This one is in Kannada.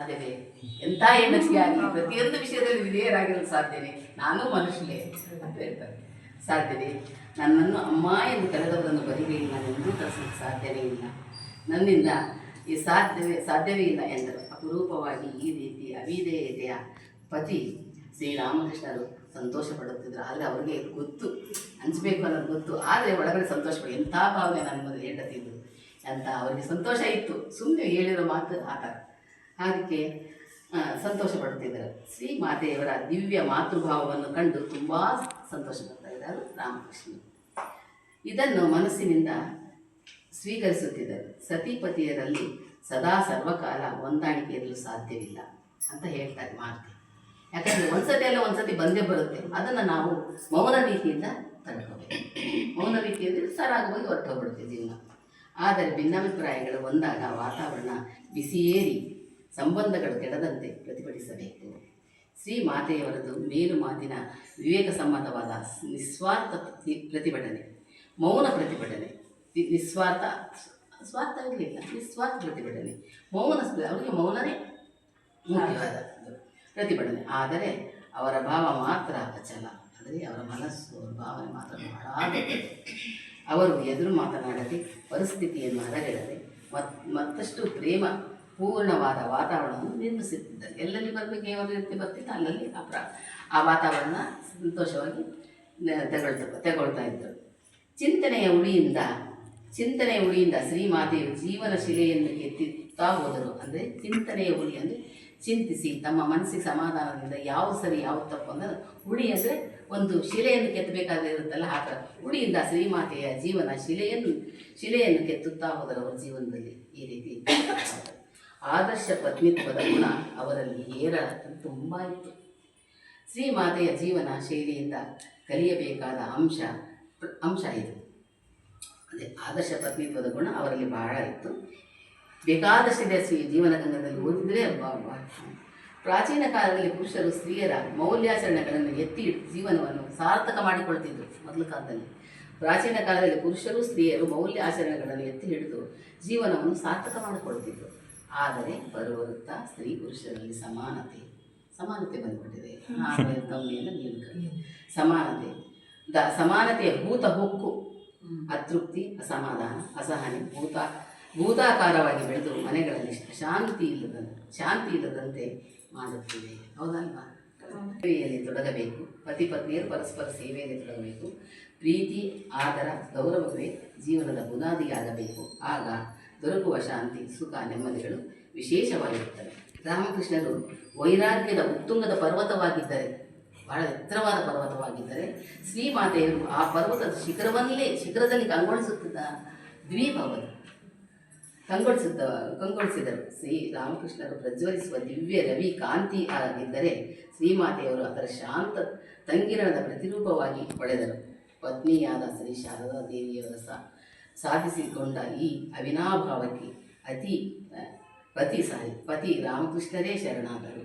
ಸಾಧ್ಯವೇ? ಎಂಥ ಹೆಣ್ಣಸಿಗೆ ಆಗಲಿ ಪ್ರತಿಯೊಂದು ವಿಷಯದಲ್ಲಿ ವಿಧೇಯರಾಗಿರಲು ಸಾಧ್ಯವೇ? ನಾನೂ ಮನುಷ್ಯನೇ ಅಂತ ಹೇಳ್ತಾರೆ. ಸಾಧ್ಯವೇ? ನನ್ನನ್ನು ಅಮ್ಮ ಎಂದು ಕರೆದವರನ್ನು ಬರಿಗೆ ನಾನೆಂದೂ ತರಿಸಲು ಸಾಧ್ಯವೇ ಇಲ್ಲ, ನನ್ನಿಂದ ಈ ಸಾಧ್ಯವೇ ಇಲ್ಲ ಎಂದರು. ಅಪರೂಪವಾಗಿ ಈ ರೀತಿ ಅವಿಧೇಯತೆಯ ಪತಿ ಶ್ರೀರಾಮಕೃಷ್ಣರು ಸಂತೋಷ ಪಡುತ್ತಿದ್ದರು. ಆದರೆ ಅವರಿಗೆ ಗೊತ್ತು, ಹಂಚಬೇಕು ಅನ್ನೋದು ಗೊತ್ತು, ಆದರೆ ಒಳಗಡೆ ಸಂತೋಷ ಪಡಿ ಎಂಥ ಭಾವನೆ ನನ್ನ ಮೊದಲು ಹೆಂಡತಿದ್ದು ಅಂತ ಅವರಿಗೆ ಸಂತೋಷ ಇತ್ತು. ಸುಮ್ಮನೆ ಹೇಳಿರೋ ಮಾತು ಆ ಥರ, ಅದಕ್ಕೆ ಸಂತೋಷ ಪಡುತ್ತಿದ್ದರು. ಶ್ರೀ ಮಾತೆಯವರ ದಿವ್ಯ ಮಾತೃಭಾವವನ್ನು ಕಂಡು ತುಂಬ ಸಂತೋಷ ಪಡ್ತಾ ಇದ್ದಾರೆ ರಾಮಕೃಷ್ಣ. ಇದನ್ನು ಮನಸ್ಸಿನಿಂದ ಸ್ವೀಕರಿಸುತ್ತಿದ್ದರು. ಸತಿಪತಿಯರಲ್ಲಿ ಸದಾ ಸರ್ವಕಾಲ ಹೊಂದಾಣಿಕೆ ಇರಲು ಸಾಧ್ಯವಿಲ್ಲ ಅಂತ ಹೇಳ್ತಾರೆ ಮಾತೆ. ಯಾಕಂದರೆ ಒಂದ್ಸತಿ ಅಲ್ಲ ಒಂದ್ಸತಿ ಬಂದೇ ಬರುತ್ತೆ, ಅದನ್ನು ನಾವು ಮೌನ ರೀತಿಯಿಂದ ತಡ್ಕೋಬೇಕು. ಮೌನ ರೀತಿಯಲ್ಲಿ ಸರಾಗವಾಗಿ ಹೊರಟೋಗ್ಬಿಡುತ್ತೆ ಜೀವನ. ಆದರೆ ಭಿನ್ನಾಭಿಪ್ರಾಯಗಳು ಒಂದಾಗ ವಾತಾವರಣ ಬಿಸಿಯೇರಿ ಸಂಬಂಧಗಳು ಕೆಡದಂತೆ ಪ್ರತಿಭಟಿಸಬೇಕು. ಶ್ರೀ ಮಾತೆಯವರದು ಮೇಲು ಮಾತಿನ ವಿವೇಕ ಸಮ್ಮತವಾದ ನಿಸ್ವಾರ್ಥ ಪ್ರತಿಭಟನೆ, ಮೌನ ಪ್ರತಿಭಟನೆ. ಸ್ವಾರ್ಥವಿರಲಿಲ್ಲ, ನಿಸ್ವಾರ್ಥ ಪ್ರತಿಭಟನೆ, ಮೌನ. ಅವರಿಗೆ ಮೌನವೇ ಮುಖ್ಯವಾದ ಪ್ರತಿಭಟನೆ. ಆದರೆ ಅವರ ಭಾವ ಮಾತ್ರ ಅಚಲ, ಅಂದರೆ ಅವರ ಮನಸ್ಸು, ಅವರ ಭಾವನೆ ಮಾತ್ರ ಬಹಳ ದೊಡ್ಡದು. ಅವರು ಎದುರು ಮಾತನಾಡದೆ, ಪರಿಸ್ಥಿತಿಯನ್ನು ಹದಗೆಡದೆ ಮತ್ತಷ್ಟು ಪ್ರೇಮ ಪೂರ್ಣವಾದ ವಾತಾವರಣವನ್ನು ನಿರ್ಮಿಸುತ್ತಿದ್ದಾರೆ. ಎಲ್ಲೆಲ್ಲಿ ಬರಬೇಕು ಯಾವ ರೀತಿ ಬರ್ತಿತ್ತು ಅಲ್ಲಲ್ಲಿ ಆ ವಾತಾವರಣ ಸಂತೋಷವಾಗಿ ತಗೊಳ್ತಾ ಇದ್ದರು. ಚಿಂತನೆಯ ಉಳಿಯಿಂದ ಶ್ರೀಮಾತೆಯು ಜೀವನ ಶಿಲೆಯನ್ನು ಕೆತ್ತುತ್ತಾ ಹೋದರು. ಅಂದರೆ ಚಿಂತನೆಯ ಉಳಿ ಅಂದರೆ ಚಿಂತಿಸಿ ತಮ್ಮ ಮನಸ್ಸಿಗೆ ಸಮಾಧಾನದಿಂದ ಯಾವ ಸರಿ ಯಾವ ತಪ್ಪು ಅಂದರೆ ಉಳಿ ಅಂದರೆ ಒಂದು ಶಿಲೆಯನ್ನು ಕೆತ್ತಬೇಕಾದ್ರೆ ಇರುತ್ತಲ್ಲ, ಆ ಥರ ಉಳಿಯಿಂದ ಶ್ರೀಮಾತೆಯ ಜೀವನ ಶಿಲೆಯನ್ನು ಕೆತ್ತುತ್ತಾ ಹೋದರು ಅವರ ಜೀವನದಲ್ಲಿ. ಈ ರೀತಿ ಆದರ್ಶ ಪತ್ನಿತ್ವದ ಗುಣ ಅವರಲ್ಲಿ ತುಂಬ ಇತ್ತು. ಶ್ರೀಮಾತೆಯ ಜೀವನ ಶೈಲಿಯಿಂದ ಕಲಿಯಬೇಕಾದ ಅಂಶ ಇದು. ಅದೇ ಆದರ್ಶ ಪತ್ನಿತ್ವದ ಗುಣ ಅವರಲ್ಲಿ ಬಹಳ ಇತ್ತು. ಬೇಕಾದಷ್ಟಿದೆ ಜೀವನ ಗಂಗದಲ್ಲಿ ಓದಿದರೆ. ಪ್ರಾಚೀನ ಕಾಲದಲ್ಲಿ ಪುರುಷರು ಸ್ತ್ರೀಯರ ಮೌಲ್ಯಾಚರಣೆಗಳನ್ನು ಎತ್ತಿ ಜೀವನವನ್ನು ಸಾರ್ಥಕ ಮಾಡಿಕೊಳ್ತಿದ್ರು. ಮೊದಲ ಕಾಲದಲ್ಲಿ ಪ್ರಾಚೀನ ಕಾಲದಲ್ಲಿ ಪುರುಷರು ಸ್ತ್ರೀಯರು ಮೌಲ್ಯಾಚರಣೆಗಳನ್ನು ಎತ್ತಿ ಹಿಡಿದು ಜೀವನವನ್ನು ಸಾರ್ಥಕ ಮಾಡಿಕೊಳ್ತಿದ್ರು. ಆದರೆ ಬರುತ್ತಾ ಸ್ತ್ರೀ ಪುರುಷರಲ್ಲಿ ಸಮಾನತೆ ಬಂದ್ಬಿಟ್ಟಿದೆ. ಸಮಾನತೆಯ ಭೂತ ಹೊಕ್ಕು ಅತೃಪ್ತಿ, ಅಸಮಾಧಾನ, ಅಸಹನೆ ಭೂತಾಕಾರವಾಗಿ ಬೆಳೆದು ಮನೆಗಳಲ್ಲಿ ಶಾಂತಿ ಇಲ್ಲದಂತೆ ಮಾಡುತ್ತಿದೆ. ಹೌದಲ್ವಾ? ಸೇವೆಯಲ್ಲಿ ತೊಡಗಬೇಕು. ಪತಿ ಪತ್ನಿಯರು ಪರಸ್ಪರ ಸೇವೆಯಲ್ಲಿ ತೊಡಗಬೇಕು. ಪ್ರೀತಿ, ಆದರ, ಗೌರವವೇ ಜೀವನದ ಬುನಾದಿಯಾಗಬೇಕು. ಆಗ ದೊರಕುವ ಶಾಂತಿ, ಸುಖ, ನೆಮ್ಮದಿಗಳು ವಿಶೇಷವಾಗಿರುತ್ತವೆ. ರಾಮಕೃಷ್ಣರು ವೈರಾಗ್ಯದ ಉತ್ತುಂಗದ ಪರ್ವತವಾಗಿದ್ದರೆ, ಬಹಳ ಎತ್ತರವಾದ ಪರ್ವತವಾಗಿದ್ದರೆ, ಶ್ರೀಮಾತೆಯರು ಆ ಪರ್ವತದ ಶಿಖರದಲ್ಲಿ ಕಂಗೊಳಿಸುತ್ತಿದ್ದ ದ್ವೀಪವನ್ನು ಕಂಗೊಳಿಸಿದರು. ಶ್ರೀ ರಾಮಕೃಷ್ಣರು ಪ್ರಜ್ವಲಿಸುವ ದಿವ್ಯ ರವಿ ಕಾಂತಿ ಆಗಿದ್ದರೆ, ಶ್ರೀಮಾತೆಯವರು ಅದರ ಶಾಂತ ತಂಗಿರಣದ ಪ್ರತಿರೂಪವಾಗಿ ಹೊಳೆದರು. ಪತ್ನಿಯಾದ ಶ್ರೀ ಶಾರದಾ ದೇವಿಯವರ ಸಾಧಿಸಿಕೊಂಡ ಈ ಅವಿನಾಭಾವಕ್ಕೆ ಪತಿ ರಾಮಕೃಷ್ಣರೇ ಶರಣಾದರು.